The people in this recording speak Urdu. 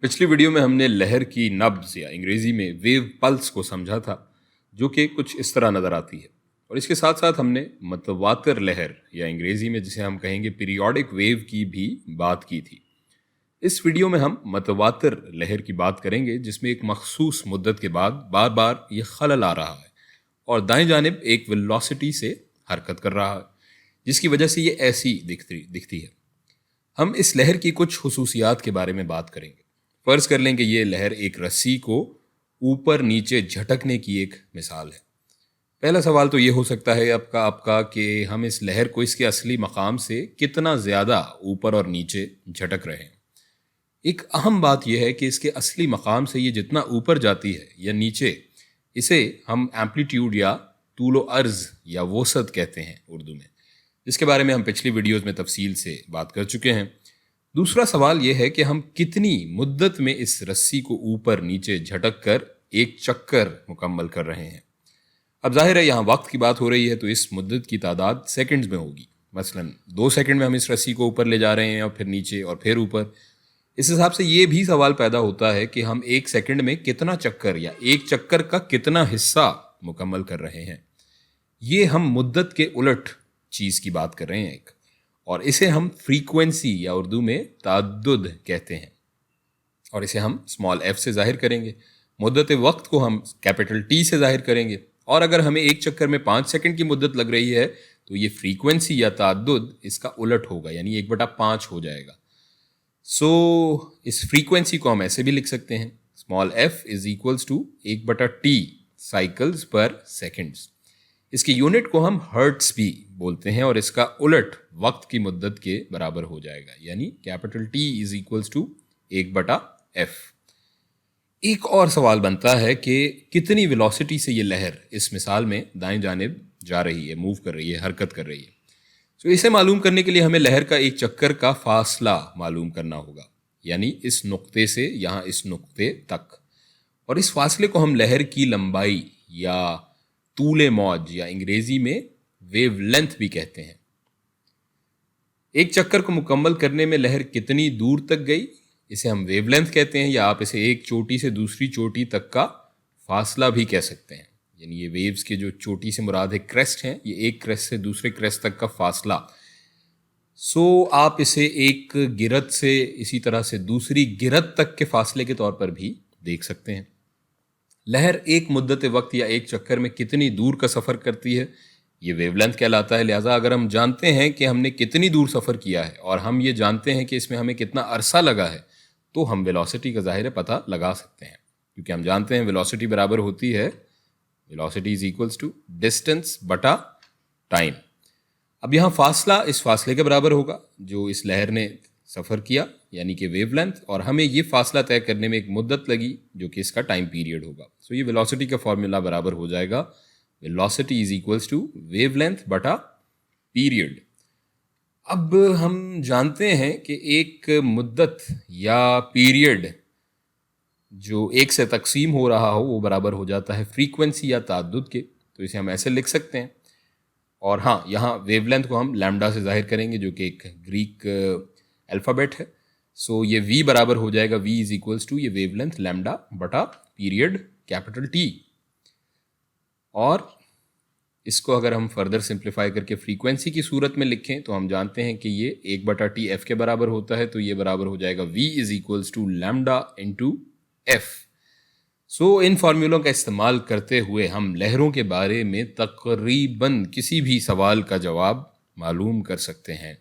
پچھلی ویڈیو میں ہم نے لہر کی نبض یا انگریزی میں ویو پلس کو سمجھا تھا، جو کہ کچھ اس طرح نظر آتی ہے، اور اس کے ساتھ ساتھ ہم نے متواتر لہر یا انگریزی میں جسے ہم کہیں گے پیریوڈک ویو کی بھی بات کی تھی۔ اس ویڈیو میں ہم متواتر لہر کی بات کریں گے، جس میں ایک مخصوص مدت کے بعد بار بار یہ خلل آ رہا ہے اور دائیں جانب ایک ویلوسٹی سے حرکت کر رہا ہے، جس کی وجہ سے یہ ایسی دکھتی ہے۔ ہم اس لہر کی کچھ خصوصیات کے بارے میں بات کریں گے۔ فرض کر لیں کہ یہ لہر ایک رسی کو اوپر نیچے جھٹکنے کی ایک مثال ہے۔ پہلا سوال تو یہ ہو سکتا ہے آپ کا کہ ہم اس لہر کو اس کے اصلی مقام سے کتنا زیادہ اوپر اور نیچے جھٹک رہے ہیں۔ ایک اہم بات یہ ہے کہ اس کے اصلی مقام سے یہ جتنا اوپر جاتی ہے یا نیچے، اسے ہم ایمپلیٹیوڈ یا طول و عرض یا وسعت کہتے ہیں اردو میں، جس کے بارے میں ہم پچھلی ویڈیوز میں تفصیل سے بات کر چکے ہیں۔ دوسرا سوال یہ ہے کہ ہم کتنی مدت میں اس رسی کو اوپر نیچے جھٹک کر ایک چکر مکمل کر رہے ہیں۔ اب ظاہر ہے یہاں وقت کی بات ہو رہی ہے، تو اس مدت کی تعداد سیکنڈز میں ہوگی۔ مثلا 2 سیکنڈ میں ہم اس رسی کو اوپر لے جا رہے ہیں اور پھر نیچے اور پھر اوپر۔ اس حساب سے یہ بھی سوال پیدا ہوتا ہے کہ ہم 1 سیکنڈ میں کتنا چکر یا ایک چکر کا کتنا حصہ مکمل کر رہے ہیں۔ یہ ہم مدت کے الٹ چیز کی بات کر رہے ہیں ایک، اور اسے ہم فریکوینسی یا اردو میں تعدد کہتے ہیں، اور اسے ہم اسمال ایف سے ظاہر کریں گے۔ مدت وقت کو ہم کیپٹل ٹی سے ظاہر کریں گے، اور اگر ہمیں ایک چکر میں 5 سیکنڈ کی مدت لگ رہی ہے تو یہ فریکوینسی یا تعدد اس کا الٹ ہوگا، یعنی 1/5 ہو جائے گا۔ اس فریکوینسی کو ہم ایسے بھی لکھ سکتے ہیں، small f is equals to 1/T cycles per seconds. اس کی یونٹ کو ہم ہرٹز بھی بولتے ہیں، اور اس کا الٹ وقت کی مدت کے برابر ہو جائے گا، یعنی capital T is equals to 1/F۔ ایک اور سوال بنتا ہے کہ کتنی ویلوسٹی سے یہ لہر اس مثال میں دائیں جانب جا رہی ہے، موو کر رہی ہے، حرکت کر رہی ہے۔ اسے معلوم کرنے کے لیے ہمیں لہر کا ایک چکر کا فاصلہ معلوم کرنا ہوگا، یعنی اس نقطے سے یہاں اس نقطے تک، اور اس فاصلے کو ہم لہر کی لمبائی یا طول موج یا انگریزی میں ویو لینتھ بھی کہتے ہیں۔ ایک چکر کو مکمل کرنے میں لہر کتنی دور تک گئی، اسے ہم ویو لینتھ کہتے ہیں، یا آپ اسے ایک چوٹی سے دوسری چوٹی تک کا فاصلہ بھی کہہ سکتے ہیں۔ یعنی یہ ویوز کے جو چوٹی سے مراد ہے کریسٹ ہیں، یہ ایک کریسٹ سے دوسرے کریسٹ تک کا فاصلہ۔ آپ اسے ایک گرد سے اسی طرح سے دوسری گرد تک کے فاصلے کے طور پر بھی دیکھ سکتے ہیں۔ لہر ایک مدت وقت یا ایک چکر میں کتنی دور کا سفر کرتی ہے، یہ ویو لینتھ کہلاتا ہے۔ لہٰذا اگر ہم جانتے ہیں کہ ہم نے کتنی دور سفر کیا ہے، اور ہم یہ جانتے ہیں کہ اس میں ہمیں کتنا عرصہ لگا ہے، تو ہم ویلوسٹی کا ظاہر پتہ لگا سکتے ہیں، کیونکہ ہم جانتے ہیں ویلوسٹی برابر ہوتی ہے velocity is equals to distance بٹا ٹائم۔ اب یہاں فاصلہ اس فاصلے کے برابر ہوگا جو اس لہر نے سفر کیا، یعنی کہ ویو لینتھ، اور ہمیں یہ فاصلہ طے کرنے میں ایک مدت لگی جو کہ اس کا ٹائم پیریڈ ہوگا۔ یہ ویلوسٹی کا فارمولا برابر ہو جائے گا velocity is equals to wavelength بٹا پیریڈ۔ اب ہم جانتے ہیں کہ ایک مدت یا پیریڈ جو 1 سے تقسیم ہو رہا ہو وہ برابر ہو جاتا ہے فریکوینسی یا تعدد کے، تو اسے ہم ایسے لکھ سکتے ہیں۔ اور ہاں، یہاں ویو لینتھ کو ہم لیمڈا سے ظاہر کریں گے، جو کہ ایک گریک الفابیٹ ہے۔ یہ V برابر ہو جائے گا V از ایکولز ٹو یہ ویو لینتھ لیمڈا بٹا پیریڈ کیپٹل T۔ اور اس کو اگر ہم فردر سمپلیفائی کر کے فریکوینسی کی صورت میں لکھیں تو ہم جانتے ہیں کہ یہ 1/T F کے برابر ہوتا ہے، تو یہ برابر ہو جائے گا V is equals to lambda into F۔ ان فارمولوں کا استعمال کرتے ہوئے ہم لہروں کے بارے میں تقریباً کسی بھی سوال کا جواب معلوم کر سکتے ہیں۔